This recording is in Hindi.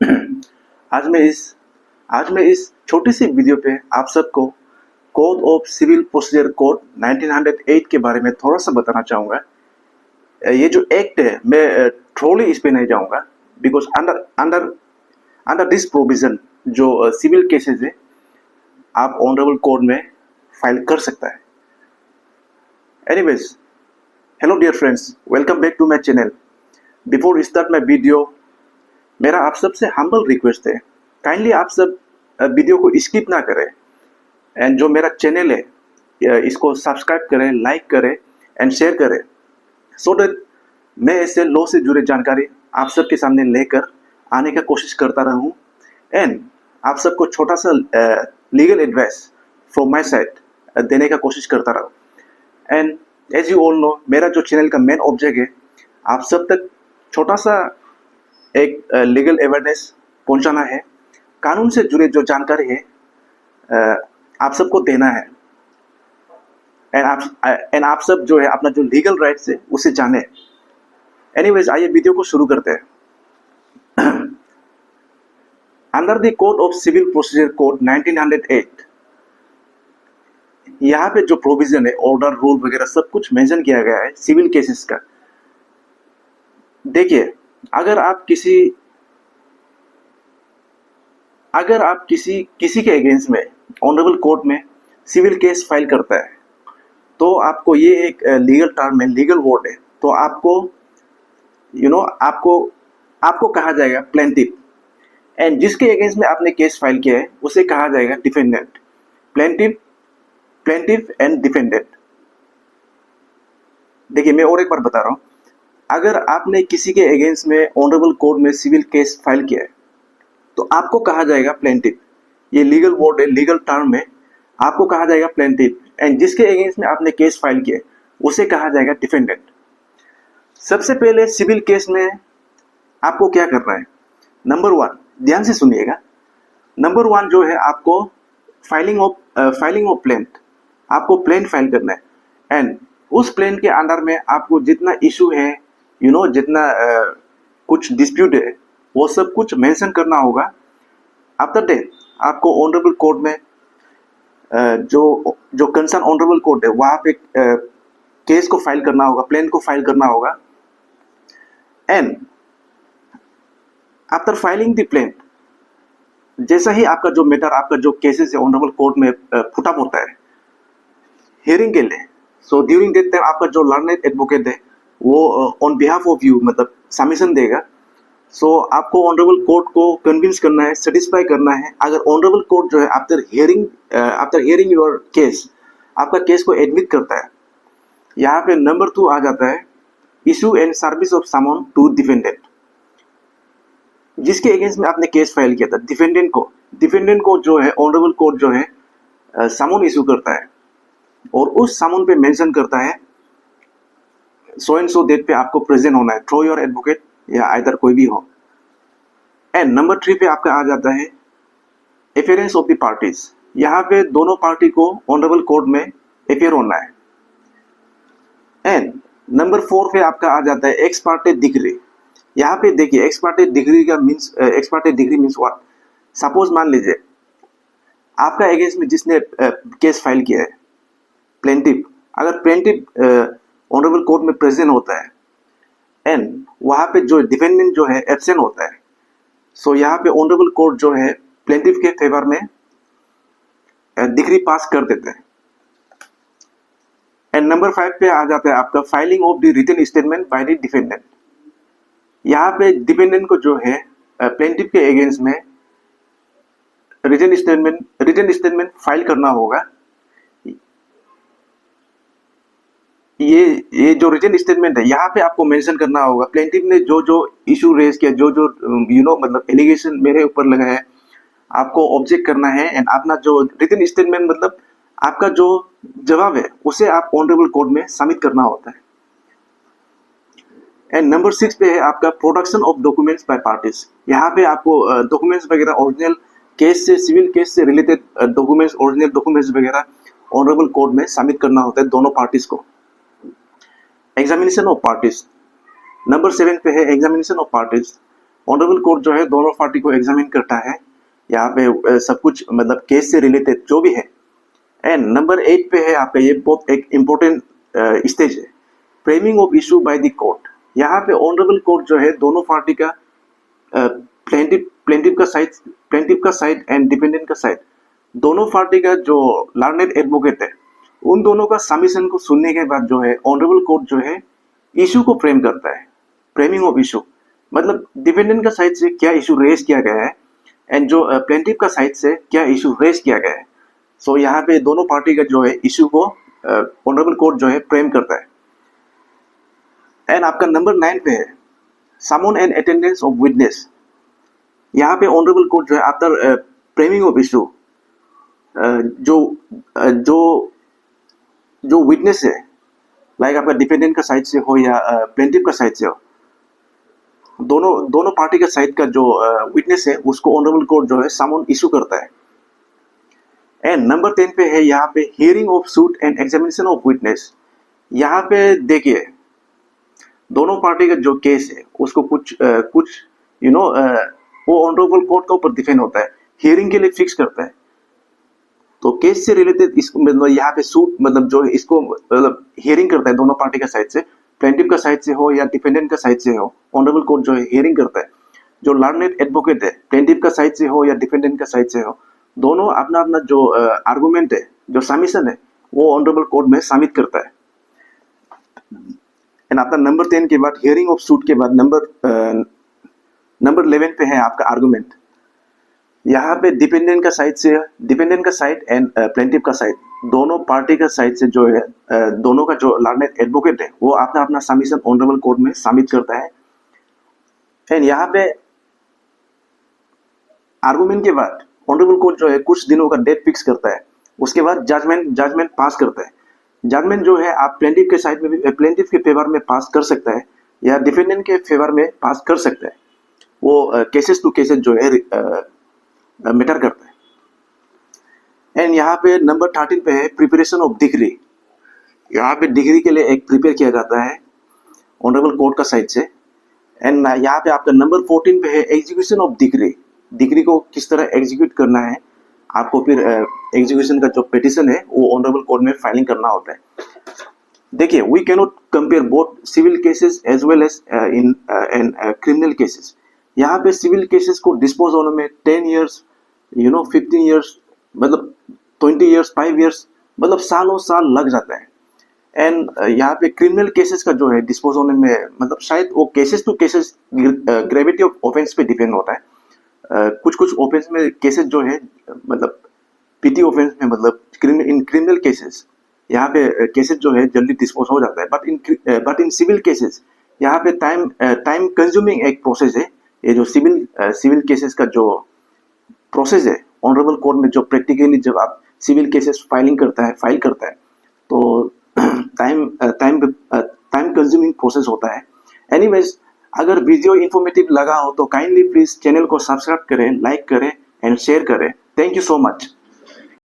आज मैं इस आज मैं इस छोटी सी वीडियो पे आप सबको code of civil procedure code 1908 के बारे में थोड़ा सा बताना चाहूँगा। ये जो एक्ट है मैं थ्रोली इस पे नहीं जाऊँगा because under under under this provision जो सिविल केसेस है आप ऑनरेबल कोर्ट में फाइल कर सकता है। Anyways, hello dear friends, welcome back to my channel. Before start my video, मेरा आप सबसे हम्बल रिक्वेस्ट है, काइंडली आप सब वीडियो को स्किप ना करें एंड जो मेरा चैनल है इसको सब्सक्राइब करें, लाइक करें एंड शेयर करें सो दैट मैं ऐसे लॉ से जुड़े जानकारी आप सबके सामने लेकर आने का कोशिश करता रहूं एंड आप सबको छोटा सा legal advice from my side देने का कोशिश करता रहूं। And as you all know, मेरा जो चैनल का मेन ऑब्जेक्ट है आप सब तक छोटा सा एक लीगल अवेयरनेस पहुंचाना है, कानून से जुड़े जो जानकारी है आप सबको देना है एंड आप सब जो है अपना जो लीगल राइट्स है उसे जाने। एनीवेज, आइए वीडियो को शुरू करते हैं। Under the code of civil procedure code 1908 यहाँ पे जो प्रोविजन है, ऑर्डर, रूल वगैरह सब कुछ मेंशन किया गया है सिविल केसेस का। देखिए, अगर आप किसी के अगेंस्ट में ऑनरेबल कोर्ट में सिविल केस फाइल करता है तो आपको ये एक लीगल टर्म है, लीगल वर्ड है, तो आपको कहा जाएगा प्लेंटिफ एंड जिसके अगेंस्ट में आपने केस फाइल किया है उसे कहा जाएगा डिफेंडेंट। Plaintiff and defendant. देखिए, मैं और एक बार बता रहा हूँ, अगर आपने किसी के अगेंस्ट में ऑनरेबल कोर्ट में सिविल केस फाइल किया है तो आपको कहा जाएगा प्लेंटिफ। ये लीगल वर्ड है, लीगल टर्म है, आपको कहा जाएगा प्लेंटिफ एंड जिसके अगेंस्ट में आपने केस फाइल किया उसे कहा जाएगा डिफेंडेंट। सबसे पहले सिविल केस में आपको क्या करना है, नंबर 1, ध्यान से सुनिएगा। नंबर 1 जो है आपको फाइलिंग ऑफ प्लेंट, आपको प्लेंट फाइल करना है एंड उस प्लेंट के अंडर में आपको जितना इशू है, जितना कुछ डिस्प्यूट है वो सब कुछ मेंशन करना होगा। आफ्टर दैट आपको ऑनरेबल कोर्ट में जो कंसर्न ऑनरेबल कोर्ट है वहाँ पे केस को फाइल करना होगा, प्लेंट को फाइल करना होगा and after filing the plaint, जैसा ही आपका जो मैटर, आपका जो केसेस है ऑनरेबल कोर्ट में पुट अप होता है हियरिंग के लिए, सो ड्यूरिंग दैट टाइम आपका जो लर्नेड एडवोकेट है वो ऑन बिहाफ ऑफ यू मतलब सबमिशन देगा। सो आपको ऑनरेबल कोर्ट को कन्विंस करना है, सेटिस्फाई करना है। अगर ऑनरेबल कोर्ट जो है आफ्टर हियरिंग योर केस आपका केस को एडमिट करता है, यहाँ पे नंबर 2 आ जाता है, issue and service of summon to defendant. जिसके अगेंस्ट में आपने केस फाइल किया था, डिफेंडेंट को जो है ऑनरेबल कोर्ट जो है समन इशू करता है और उस समन पे मेंशन करता है सो एंड सो डेट पे आपको प्रेजेंट होना है थ्रू योर एडवोकेट या आइदर कोई भी हो। एंड नंबर 3 पे आपका आ जाता है एफियरेंस ऑफ द पार्टीज। यहाँ पे दोनों पार्टी को ऑनरेबल कोर्ट में अपियर होना है। एंड नंबर 4 पे आपका आ जाता है एक्स पार्टे डिग्री। यहाँ पे देखिए, x Partey degree means what. Suppose मान लीजिए आपका अगेंस्ट में जिसने केस फाइल किया है प्लेंटिफ, अगर प्लेंटिफ ऑनरेबल कोर्ट में प्रेजेंट होता है एंड वहाँ पे जो डिफेंडेंट जो है एब्सेंट होता है, सो यहाँ पे ऑनरेबल कोर्ट जो है प्लेंटिफ के फेवर में डिग्री पास कर देते हैं। एंड नंबर 5 पे आ जाता है आपका filing of the written statement by the defendant. यहाँ पे डिफेंडेंट को जो है प्लेंटिफ के अगेंस्ट में रिटन स्टेटमेंट फाइल करना होगा। ये जो रिटन स्टेटमेंट है यहाँ पे आपको मेंशन करना होगा प्लेंटिफ ने जो इशू रेज किया, जो मतलब एलिगेशन मेरे ऊपर लगा है, आपको ऑब्जेक्ट करना है एंड अपना जो रिटन स्टेटमेंट मतलब आपका जो जवाब है उसे आप ऑनरेबल कोर्ट में सबमिट करना होता है। एंड नंबर 6 पे है आपका production of documents by parties. यहाँ पे आपको डॉक्यूमेंट्स वगैरह ओरिजिनल केस से, सिविल केस से रिलेटेड डॉक्यूमेंट्स, ओरिजिनल डॉक्यूमेंट्स वगैरह ऑनरेबल कोर्ट में सबमिट करना होता है दोनों पार्टीज को। एग्जामिनेशन ऑफ पार्टीज, नंबर 7 पे है examination of parties. Honourable court जो है दोनों पार्टी को एग्जामिन करता है, यहाँ पे सब कुछ मतलब केस से रिलेटेड जो भी है। एंड नंबर 8 पे है आपका, ये बहुत एक इम्पोर्टेंट स्टेज है, framing of issue by the court. यहाँ पे ऑनरेबल कोर्ट जो है दोनों पार्टी का प्लेंटिफ का साइड एंड डिपेंडेंट का साइड, दोनों पार्टी का जो लर्नेड एडवोकेट है उन दोनों का सबमिशन को सुनने के बाद जो है ऑनरेबल कोर्ट जो है इशू को फ्रेम करता है। फ्रेमिंग ऑफ इशू मतलब डिपेंडेंट का साइड से क्या इशू रेज किया गया है एंड जो प्लेंटिफ का साइड से क्या इशू रेज किया गया है। सो यहाँ पे दोनों पार्टी का जो है इशू को ऑनरेबल कोर्ट जो है फ्रेम करता है। एंड आपका नंबर 9 पे है someone and attendance of witness. यहाँ पे ऑनरेबल कोर्ट जो है आफ्टर फ्रेमिंग ऑफ इशू जो जो जो विटनेस है, लाइक आपका डिपेंडेंट का साइड से हो या प्लेंटिफ का साइड से हो, दोनों पार्टी का साइड का जो विटनेस है उसको ऑनरेबल कोर्ट जो है समन इशू करता है। एंड नंबर 10 पे है यहाँ पे hearing of suit and examination of witness. यहाँ पे देखिए दोनों पार्टी का जो केस है उसको कुछ वो ऑनरेबल कोर्ट के ऊपर डिफेंड होता है, हियरिंग के लिए फिक्स करता है। तो केस से रिलेटेड इसको मतलब यहाँ पे सूट मतलब जो है इसको मतलब हियरिंग करता है दोनों पार्टी का साइड से, प्लेंटिफ का साइड से हो या डिपेंडेंट का साइड से हो, ऑनरेबल कोर्ट जो है हियरिंग करता है। जो लर्नेड एडवोकेट है प्लेंटिफ का साइड से हो या डिपेंडेंट का साइड से हो, दोनों अपना अपना जो आर्गुमेंट है, जो सबमिशन है, वो ऑनरेबल कोर्ट में सबमिट करता है। एंड आपका नंबर 10 के बाद हियरिंग ऑफ सूट के बाद नंबर 11 पे है आपका आर्गुमेंट। यहाँ पे डिपेंडेंट का साइड एंड प्लेंटिफ का साइड, दोनों पार्टी का साइड से जो है दोनों का जो लर्नेड एडवोकेट है वो अपना अपना सबमिशन ऑनरेबल कोर्ट में सबमिट करता है। एंड यहाँ पे आर्गुमेंट के बाद ऑनरेबल कोर्ट जो है कुछ दिनों का डेट फिक्स करता है, उसके बाद जजमेंट पास करता है। जजमेंट जो है आप प्लेंटिफ के साइड में भी, प्लेंटिफ के फेवर में पास कर सकता है या डिफेंडेंट के फेवर में पास कर सकता है। वो केसेस टू केसेस जो है मैटर करता है। एंड यहाँ पे नंबर 13 पे है प्रिपरेशन ऑफ डिग्री। यहाँ पे डिग्री के लिए एक प्रिपेयर किया जाता है ऑनरेबल कोर्ट का साइड से। एंड यहाँ पे आपका नंबर 14 पे है एग्जीक्यूशन ऑफ डिग्री। डिग्री को किस तरह एग्जीक्यूट करना है, आपको फिर एग्जीक्यूशन का जो पिटीशन है वो ऑनरेबल कोर्ट में फाइलिंग करना होता है। देखिए we can not compare both civil cases as well as in criminal cases. यहाँ पे सिविल केसेस को डिस्पोज होने में 10 ईयर्स 15 ईयर्स मतलब 20 ईयर्स 5 ईयर्स मतलब सालों साल लग जाता है। एंड यहाँ पे क्रिमिनल केसेस का जो है डिस्पोज होने में मतलब शायद वो cases to cases gravity of offence पे डिपेंड होता है। कुछ ऑफेंस में केसेस जो है मतलब पीटी ऑफेंस में मतलब इन क्रिमिनल केसेस यहाँ पे केसेस जो है जल्दी डिस्पोज हो जाता है। बट इन सिविल केसेस यहाँ पे टाइम कंज्यूमिंग एक प्रोसेस है। ये जो सिविल केसेस का जो प्रोसेस है ऑनरेबल कोर्ट में, जो प्रैक्टिकली जब आप सिविल केसेस फाइल करता है तो टाइम कंज्यूमिंग प्रोसेस होता है। एनीवेज, अगर वीडियो इन्फॉर्मेटिव लगा हो तो काइंडली प्लीज चैनल को सब्सक्राइब करें, लाइक करें एंड शेयर करें। Thank you so much.